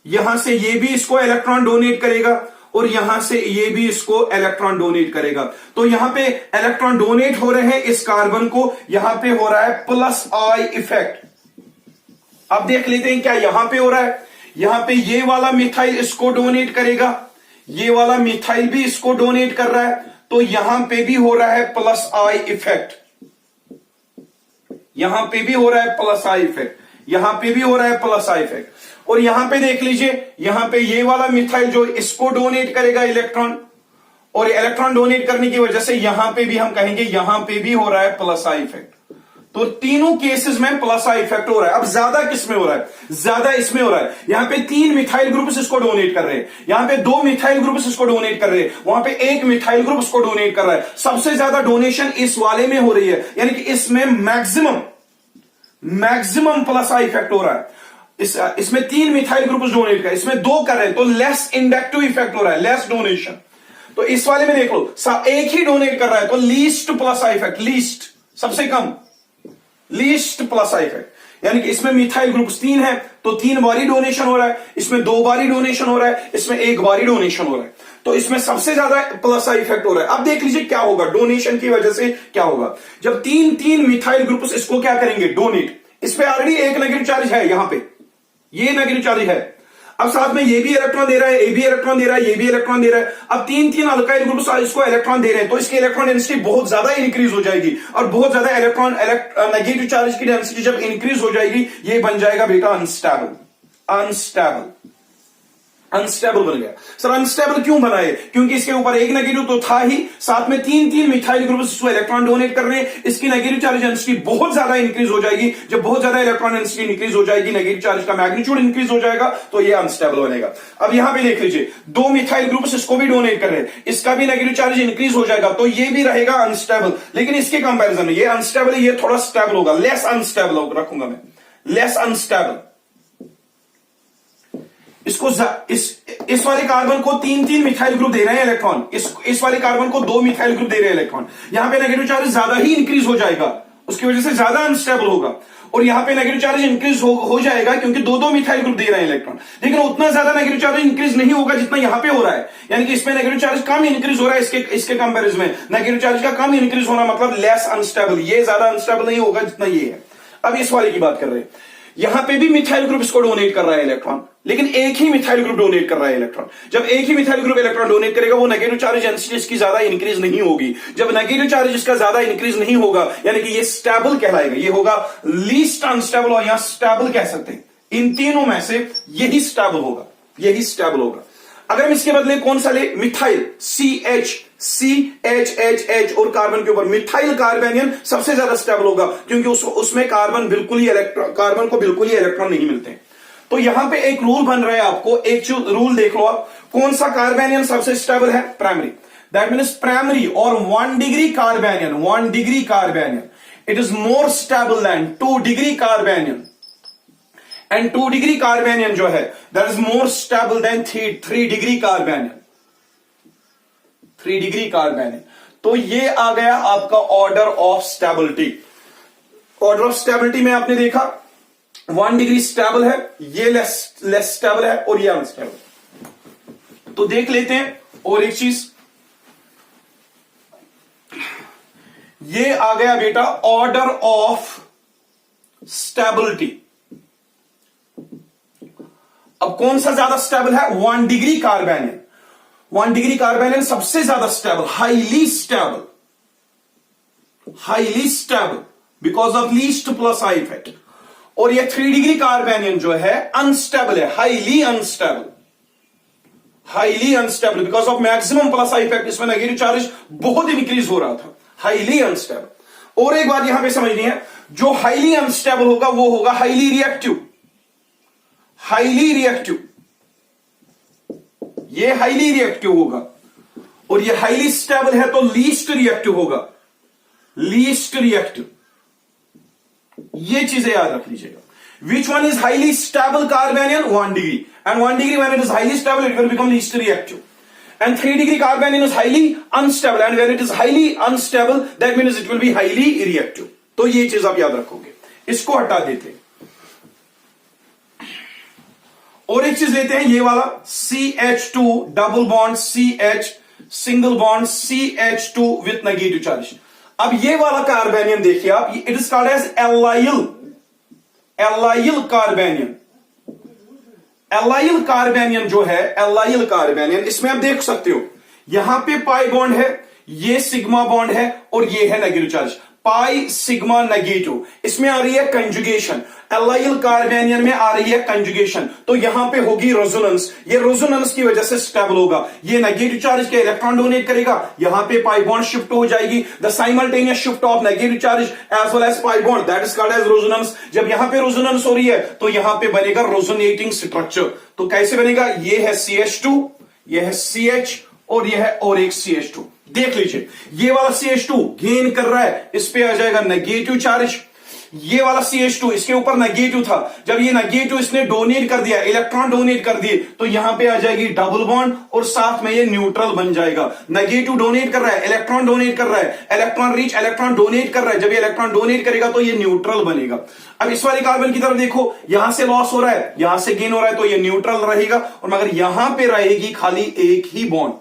[SPEAKER 1] यहां से ये भी इसको इलेक्ट्रॉन डोनेट करेगा और यहां से ये भी इसको इलेक्ट्रॉन डोनेट करेगा। तो यहां पे इलेक्ट्रॉन डोनेट हो रहे हैं इस कार्बन को, यहां पे हो रहा है प्लस आई इफेक्ट। अब देख लेते हैं क्या यहां पे हो रहा है। यहां पे ये वाला मिथाइल इसको डोनेट करेगा, ये वाला मिथाइल भी इसको डोनेट कर रहा है, तो यहां पे भी हो रहा है प्लस आई इफेक्ट, यहां पे भी हो रहा है प्लस आई इफेक्ट, यहां पे भी हो रहा है प्लस आई इफेक्ट। और यहां पे देख लीजिए, यहां पे ये वाला मिथाइल जो इसको डोनेट करेगा इलेक्ट्रॉन, और इलेक्ट्रॉन डोनेट करने की वजह से यहां पे भी हम कहेंगे यहां पे भी हो रहा है प्लस आई इफेक्ट। तो तीनों केसेस में प्लस आई इफेक्ट हो रहा है। अब ज्यादा किसमें हो रहा है? ज्यादा इसमें हो रहा है। यहां पे 3 मिथाइल ग्रुप्स इसको डोनेट कर रहे हैं, यहां पे 2 मिथाइल ग्रुप्स इसको डोनेट कर रहे हैं, वहां पे 1 मिथाइल ग्रुप इसको डोनेट कर रहा है। सबसे ज्यादा डोनेशन इस वाले में हो रही है, यानी कि इसमें मैक्सिमम प्लस आई इफेक्ट हो रहा है। इसमें 3 मिथाइल ग्रुप डोनेट कर, इसमें 2 कर रहे हैं, तो लेस इंडक्टिव इफेक्ट हो रहा है, लेस डोनेशन। तो इस वाले में देख लो एक ही डोनेट कर रहा है, तो least plus I effect, least सबसे कम, लीस्ट प्लस आई इफेक्ट। यानी कि इसमें मिथाइल ग्रुप्स 3 है तो 3 बारी डोनेशन हो रहा है, इसमें 2 बारी डोनेशन हो रहा है, इसमें 1 बारी डोनेशन हो रहा है, तो इसमें सबसे ज्यादा प्लस आई इफेक्ट हो रहा है। अब देख लीजिए क्या होगा डोनेशन की वजह से, क्या होगा जब 3 मिथाइल ग्रुप्स इसको क्या करेंगे डोनेट। इस पे ऑलरेडी एक नेगेटिव चार्ज है, यहां पे ये नेगेटिव चार्ज है, अब साथ में ये भी इलेक्ट्रॉन दे रहा है, ये भी इलेक्ट्रॉन दे रहा है, ये भी इलेक्ट्रॉन दे रहा है। अब 3 अल्काइल ग्रुप्स इसको इलेक्ट्रॉन दे रहे हैं, तो इसकी इलेक्ट्रॉन डेंसिटी बहुत ज्यादा इंक्रीज हो जाएगी, और बहुत ज्यादा इलेक्ट्रॉन नेगेटिव चार्ज की डेंसिटी जब इंक्रीज हो जाएगी ये बन जाएगा बेटा अनस्टेबल बन गया। सर अनस्टेबल क्यों बनाए? क्योंकि इसके ऊपर एक नेगेटिव तो था ही, साथ में 3 मिथाइल ग्रुप इसको इलेक्ट्रॉन डोनेट कर रहे हैं, इसकी नेगेटिव चार्ज डेंसिटी बहुत ज्यादा इंक्रीज हो जाएगी। जब बहुत ज्यादा इलेक्ट्रॉन डेंसिटी इंक्रीज हो जाएगी, नेगेटिव चार्ज का मैग्नीट्यूड इंक्रीज हो जाएगा, तो ये अनस्टेबल बनेगा। अब यहां पे देख लीजिए 2 मिथाइल ग्रुप इसको भी डोनेट कर रहे हैं, इसका भी नेगेटिव चार्ज इंक्रीज हो जाएगा, तो ये भी रहेगा अनस्टेबल। लेकिन इसके कंपेरिजन में ये अनस्टेबल है, ये थोड़ा स्टेबल होगा, लेस अनस्टेबल रखूंगा मैं, लेस अनस्टेबल। इसको इस वाले कार्बन को 3 मिथाइल ग्रुप दे रहे हैं इलेक्ट्रॉन, इस वाले कार्बन को 2 मिथाइल ग्रुप दे रहे हैं इलेक्ट्रॉन। यहां पे नेगेटिव चार्ज ज्यादा ही इंक्रीज हो जाएगा, उसकी वजह से ज्यादा अनस्टेबल होगा, और यहां पे नेगेटिव चार्ज इंक्रीज हो जाएगा क्योंकि 2 मिथाइल ग्रुप दे रहे हैं इलेक्ट्रॉन, लेकिन उतना ज्यादा नेगेटिव चार्ज इंक्रीज नहीं होगा जितना यहां पे हो रहा है। यानी कि इसमें नेगेटिव चार्ज कम इंक्रीज हो रहा है, इसके कंपेरिजन में नेगेटिव चार्ज का कम इंक्रीज होना मतलब लेस अनस्टेबल, ये ज्यादा अनस्टेबल नहीं होगा जितना ये है। अब इस वाले की बात कर रहे हैं, यहां पे भी मिथाइल ग्रुप इसको डोनेट कर रहा है इलेक्ट्रॉन, लेकिन एक ही मिथाइल ग्रुप डोनेट कर रहा है इलेक्ट्रॉन। जब एक ही मिथाइल ग्रुप इलेक्ट्रॉन डोनेट करेगा वो नेगेटिव चार्ज डेंसिटी इसकी ज्यादा इंक्रीज नहीं होगी। जब नेगेटिव चार्ज इसका ज्यादा इंक्रीज नहीं होगा यानी कि ये स्टेबल कहलाएगा, ये होगा लीस्ट अनस्टेबल और यहां स्टेबल कह सकते हैं। इन तीनों में से यही स्टेबल होगा, यही स्टेबल होगा। अगर हम इसके बदले कौन सा ले, मिथाइल CH और कार्बन के ऊपर मिथाइल कार्बेनियन सबसे ज्यादा स्टेबल होगा, क्योंकि उसमें कार्बन को बिल्कुल ही इलेक्ट्रॉन नहीं मिलते हैं। तो यहां पे एक रूल बन रहा है, आपको एक रूल देख लो आप, कौन सा कार्बेनियन सबसे स्टेबल है? प्राइमरी। दैट मीन्स प्राइमरी और 1 degree carbanion it is more stable than 2 degree carbanion, and 2 degree carbanion जो है that is more stable than 3 degree carbanion, 3 degree carbanion. तो ये आ गया आपका order of stability. Order of stability में आपने देखा 1 डिग्री स्टेबल है, ये लेस स्टेबल है और ये अनस्टेबल। तो देख लेते हैं और एक चीज, ये आ गया बेटा ऑर्डर ऑफ स्टेबिलिटी। अब कौन सा ज्यादा स्टेबल है? 1 डिग्री कार्बेनियन। 1 डिग्री कार्बेनियन सबसे ज्यादा stable, highly stable because of least plus I effect. और ये 3 डिग्री कार्बेनियन जो है अनस्टेबल है, highly unstable because of maximum plus I effect. इसमें नेगेटिव चार्ज बहुत ही इंक्रीज हो रहा था, हाईली अनस्टेबल। और एक बात यहां पे समझनी है, जो हाईली अनस्टेबल होगा वो होगा हाईली रिएक्टिव। ये हाईली रिएक्टिव होगा और ये हाईली स्टेबल है तो लीस्ट रिएक्टिव होगा, ये चीजें याद रख लीजिएगा। Which one is highly stable carbanion? 1 degree. And 1 degree when it is highly stable, it will become least reactive. And 3 degree carbanion is highly unstable. And when it is highly unstable, that means it will be highly reactive. तो ये चीज आप याद रखोगे। इसको हटा देते हैं और एक चीज लेते हैं, ये वाला CH2 double bond CH single bond CH2 with negative charge. अब ये वाला कार्बेनियन देखिए आप, it is called as allyl carbanion. Allyl carbanion जो है, एलाइल कार्बेनियन, इसमें आप देख सकते हो यहां पे पाई बॉन्ड है, ये सिग्मा बॉन्ड है और ये है negative charge, pi sigma negative. इसमें आ रही है कंजुगेशन, एलाइल कार्बेनियन में आ रही है कंजुगेशन, तो यहां पे होगी रेजोनेंस। ये रेजोनेंस की वजह से स्टेबल होगा। ये नेगेटिव चार्ज के इलेक्ट्रॉन डोनेट करेगा, यहां पे पाई बॉन्ड शिफ्ट हो जाएगी। The simultaneous shift of negative charge as well as pi bond, that is called as resonance. जब यहां पे रेजोनेंस हो रही है तो यहां पे बनेगा रेजोनेटिंग स्ट्रक्चर। तो कैसे बनेगा? ये है CH2, ये है CH और ये है और एक CH2। देख लीजिए, ये वाला CH2 गेन कर रहा है, इस पे आ जाएगा नेगेटिव चार्ज। ये वाला CH2 इसके ऊपर नेगेटिव था, जब ये नेगेटिव इसने डोनेट कर दिया, इलेक्ट्रॉन डोनेट कर दिए, तो यहां पे आ जाएगी डबल बॉन्ड और साथ में ये न्यूट्रल बन जाएगा। नेगेटिव डोनेट कर रहा है, इलेक्ट्रॉन डोनेट कर रहा है, इलेक्ट्रॉन रिच इलेक्ट्रॉन डोनेट कर रहा है, जब ये इलेक्ट्रॉन डोनेट करेगा तो ये न्यूट्रल बनेगा। अब इस वाले कार्बन की तरफ देखो, यहां से लॉस हो रहा है, यहां से गेन हो रहा है, तो ये न्यूट्रल रहेगा। और मगर यहां पे रहेगी खाली एक ही बॉन्ड।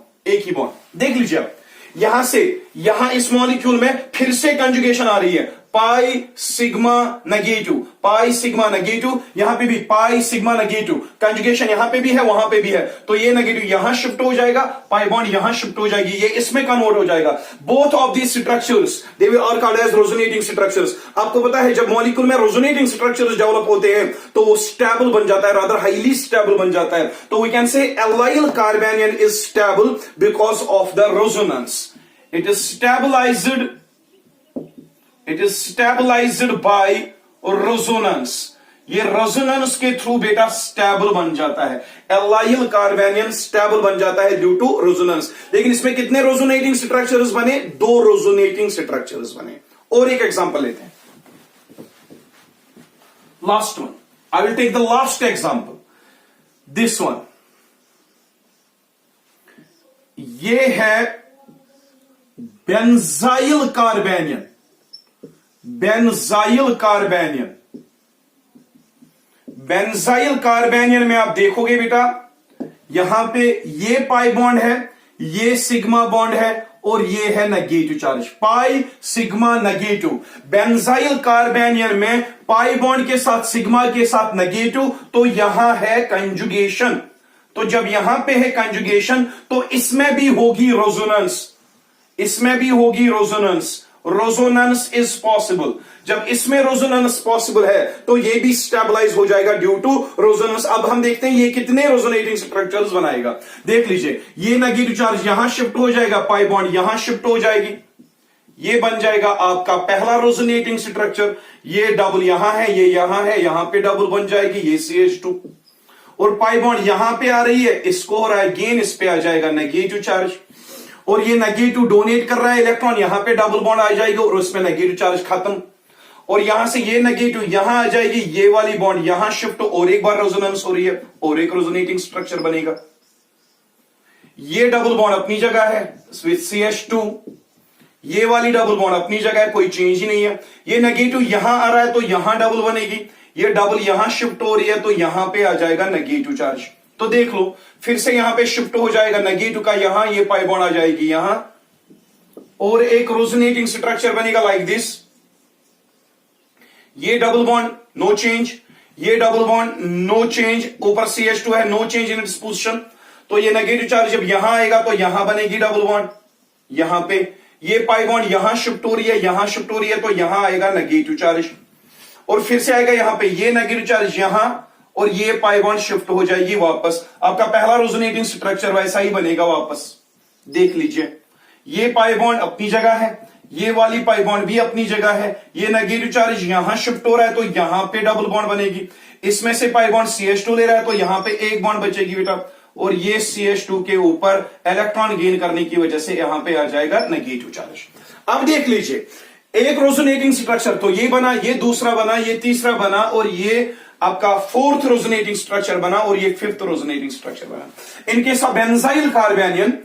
[SPEAKER 1] देख लीजिए आप, यहां से यहां इस मॉलिक्यूल में फिर से कंजुगेशन आ रही है, पाई सिग्मा नेगेटिव, यहां पे भी पाई सिग्मा नेगेटिव, कंजुगेशन यहां पे भी है वहां पे भी है, तो ये नेगेटिव यहां शिफ्ट हो जाएगा, पाई बॉन्ड यहां शिफ्ट हो जाएगी, ये इसमें कन्वर्ट हो जाएगा। Both of these structures they will are called as resonating structures. आपको पता है जब मॉलिक्यूल में रेजोनेटिंग स्ट्रक्चर्स डेवलप होते हैं तो वो स्टेबल बन जाता है, रादर हाईली स्टेबल बन जाता है। तो we can say allyl carbanion is stable because of the resonance. It is stabilized by resonance. ये रेजोनेंस के थ्रू बेटा स्टेबल बन जाता है। एलाइल कार्बेनियन स्टेबल बन जाता है ड्यू टू रेजोनेंस। लेकिन इसमें कितने रेजोनेटिंग स्ट्रक्चर्स बने? 2 रेजोनेटिंग स्ट्रक्चर्स बने। और एक एग्जांपल लेते हैं, last one. I will take the last example, this one. ये है बेंजाइल कार्बेनियन। बेंजाइल कार्बेनियन में आप देखोगे बेटा, यहां पे ये पाई बॉन्ड है, ये सिग्मा बॉन्ड है और ये है negative charge, pi sigma negative. Benzyl carbanion में पाई बॉन्ड के साथ सिग्मा के साथ नेगेटिव, तो यहां है कंजुगेशन। तो जब यहां पे है कंजुगेशन तो इसमें भी होगी रेजोनेंस। Resonance is possible. जब इसमें रेजोनेंस पॉसिबल है तो ये भी स्टेबलाइज हो जाएगा ड्यू टू रेजोनेंस। अब हम देखते हैं ये कितने रेजोनेटिंग स्ट्रक्चर्स बनाएगा। देख लीजिए, ये नेगेटिव चार्ज यहां शिफ्ट हो जाएगा, पाई बॉन्ड यहां शिफ्ट हो जाएगी, ये बन जाएगा आपका पहला रेजोनेटिंग स्ट्रक्चर। ये डबल यहां है, ये यहां है, यहां पे डबल बन जाएगी, ये CH2 और पाई बॉन्ड यहां पे आ रही है, इसको हो रहा है गेन, इस पे आ जाएगा नेगेटिव चार्ज और ये नेगेटिव डोनेट कर रहा है इलेक्ट्रॉन, यहां पे डबल बॉन्ड आ जाएगी और उसमें नेगेटिव चार्ज खत्म। और यहां से ये नेगेटिव यहां आ जाएगी, ये वाली बॉन्ड यहां शिफ्ट और एक बार रेजोनेंस हो रही है और एक रेजोनेटिंग स्ट्रक्चर बनेगा। ये डबल बॉन्ड अपनी जगह है विद CH2, ये वाली डबल बॉन्ड अपनी जगह है, कोई चेंज ही नहीं है। ये नेगेटिव यहां आ रहा है तो यहां डबल बनेगी, ये डबल यहां शिफ्ट हो रही है तो यहां पे आ जाएगा नेगेटिव चार्ज। तो देख लो फिर से यहां पे शिफ्ट हो जाएगा नेगेटिव का यहां, ये पाई बॉन्ड आ जाएगी यहां, और एक रेजोनेटिंग स्ट्रक्चर बनेगा लाइक दिस। ये डबल बॉन्ड नो चेंज, ये डबल बॉन्ड नो चेंज, ऊपर CH2 है, no change in its position. तो ये नेगेटिव चार्ज जब यहां आएगा तो यहां बनेगी डबल बॉन्ड, यहां पे ये पाई बॉन्ड यहां शिफ्ट हो रही है, यहां शिफ्ट हो रही है तो यहां आएगा नेगेटिव चार्ज, और फिर से आएगा यहां पे ये नेगेटिव चार्ज यहां, और ये पाई बॉन्ड शिफ्ट हो जाएगी वापस। आपका पहला रेजोनेटिंग स्ट्रक्चर वैसा ही बनेगा वापस। देख लीजिए ये पाई बॉन्ड अपनी जगह है, ये वाली पाई बॉन्ड भी अपनी जगह है, ये नेगेटिव चार्ज यहां शिफ्ट हो रहा है तो यहां पे डबल बॉन्ड बनेगी। इसमें से पाई बॉन्ड CH2 ले रहा है तो यहां पे एक बॉन्ड बचेगी बेटा, और ये CH2 के ऊपर इलेक्ट्रॉन गेन करने की वजह से यहां पे आ जाएगा नेगेटिव चार्ज। अब देख लीजिए एक रेजोनेटिंग स्ट्रक्चर तो ये बना, ये दूसरा बना, ये तीसरा बना, और ये आपका फोर्थ रेजोनेटिंग स्ट्रक्चर बना, और ये फिफ्थ रेजोनेटिंग स्ट्रक्चर बना। इनके साथ benzyl carbanion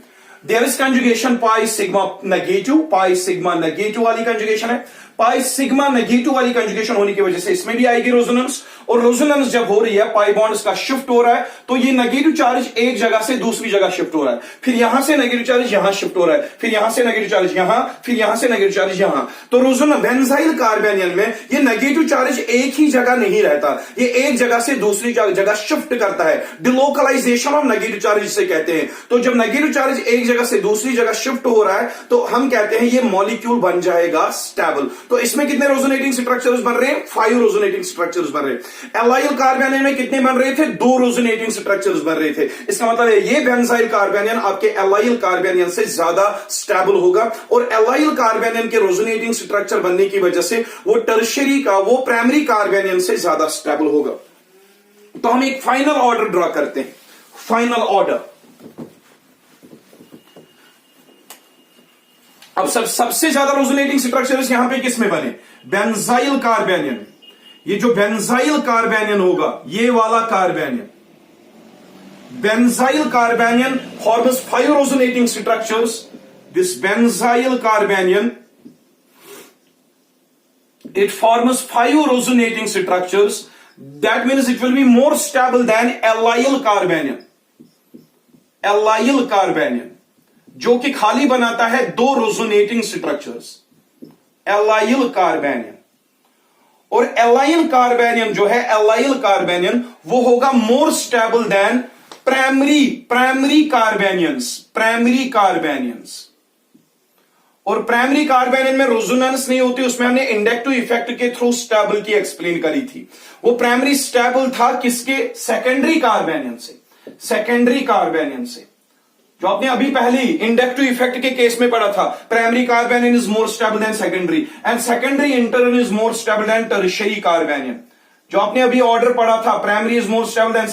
[SPEAKER 1] there is conjugation pi sigma negative वाली कंजुगेशन है। पाई सिग्मा नेगेटिव वाली कंजुगेशन होने की वजह से इसमें भी आएगी रेजोनेंस, और रेजोनेंस जब हो रही है पाई बॉन्ड्स का शिफ्ट हो रहा है तो ये नेगेटिव चार्ज एक जगह से दूसरी जगह शिफ्ट हो रहा है, फिर यहां से नेगेटिव चार्ज यहां शिफ्ट हो रहा है, फिर यहां से नेगेटिव चार्ज यहां, फिर यहां से नेगेटिव चार्ज यहां। तो बेंजाइल कार्बेनियन में ये नेगेटिव चार्ज एक ही जगह नहीं रहता, ये एक जगह से दूसरी जगह शिफ्ट करता है। डिलोकलाइजेशन ऑफ नेगेटिव चार्ज इसे कहते हैं। तो जब नेगेटिव चार्ज एक जगह से दूसरी जगह शिफ्ट हो रहा है तो हम कहते हैं ये मॉलिक्यूल बन जाएगा स्टेबल। तो इसमें कितने रेजोनेटिंग स्ट्रक्चर्स बन रहे हैं? 5 रेजोनेटिंग स्ट्रक्चर्स बन रहे हैं। एलाइल कार्बेनियन में कितने बन रहे थे? 2 रेजोनेटिंग स्ट्रक्चर्स बन रहे थे। इसका मतलब है ये बेंजाइल कार्बेनियन आपके एलाइल कार्बेनियन से ज्यादा स्टेबल होगा, और एलाइल कार्बेनियन के रेजोनेटिंग स्ट्रक्चर बनने की वजह से वो टर्शियरी का, वो प्राइमरी कार्बेनियन से ज्यादा स्टेबल होगा। तो हम एक फाइनल ऑर्डर ड्रॉ करते हैं। फाइनल ऑर्डर अब सबसे ज्यादा रेजोनेटिंग स्ट्रक्चर्स यहां पे किस में बने? Benzyl carbanion. ये जो बेंजाइल कार्बेनियन होगा, ये वाला carbanion, benzyl carbanion forms 5 resonating structures. This benzyl carbanion, it forms 5 resonating structures. That means it will be more stable than allyl carbanion. Allyl carbanion जो कि खाली बनाता है 2 रेजोनेटिंग स्ट्रक्चर्स, एलाइल कार्बेनियन। और एलाइल कार्बेनियन जो है, एलाइल कार्बेनियन वो होगा मोर स्टेबल देन प्राइमरी कार्बेनियंस। और प्राइमरी कार्बेनियन में रेजोनेंस नहीं होती, उसमें हमने इंडक्टिव इफेक्ट के थ्रू स्टेबिलिटी एक्सप्लेन करी थी। वो प्राइमरी स्टेबल था किसके? सेकेंडरी कार्बेनियन से, जो आपने अभी पहले इंडक्टिव इफेक्ट के केस में पढ़ा था। Primary carbanion is more stable than secondary, and secondary in turn is more stable than tertiary carbanion. जो आपने अभी ऑर्डर पढ़ा था, primary is more stable than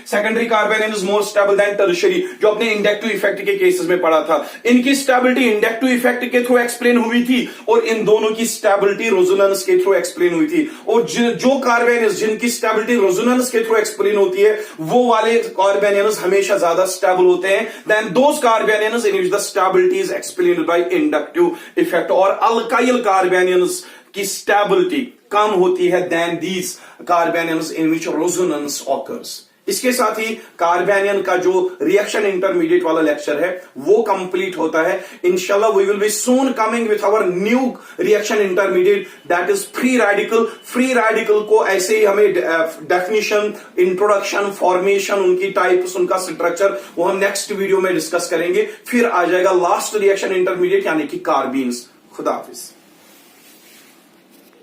[SPEAKER 1] secondary carbanion is more stable than tertiary, जो आपने इंडक्टिव इफेक्ट के cases में पढ़ा था। इनकी स्टेबिलिटी इंडक्टिव इफेक्ट के थ्रू एक्सप्लेन हुई थी, और इन दोनों की स्टेबिलिटी रेजोनेंस के थ्रू एक्सप्लेन हुई थी। और जो कार्बेनियंस जिनकी स्टेबिलिटी रेजोनेंस के थ्रू एक्सप्लेन होती है, वो वाले कार्बेनियंस हमेशा ज्यादा स्टेबल होते हैं than those carbanions in which the stability is explained by inductive effect. और अल्काइल कार्बेनियंस की स्टेबिलिटी कम होती है than these carbanions in which resonance occurs. इसके साथ ही कार्बेनियन का जो रिएक्शन इंटरमीडिएट वाला लेक्चर है वो कंप्लीट होता है। इंशाल्लाह we will be soon coming with our new reaction intermediate, that is free radical. Free radical को ऐसे ही हमें डेफिनेशन, इंट्रोडक्शन, फॉर्मेशन, उनकी टाइप्स, उनका स्ट्रक्चर, वो हम नेक्स्ट वीडियो में डिस्कस करेंगे। फिर आ जाएगा लास्ट रिएक्शन इंटरमीडिएट यानी कि कार्बीन्स। खुदा हाफिज।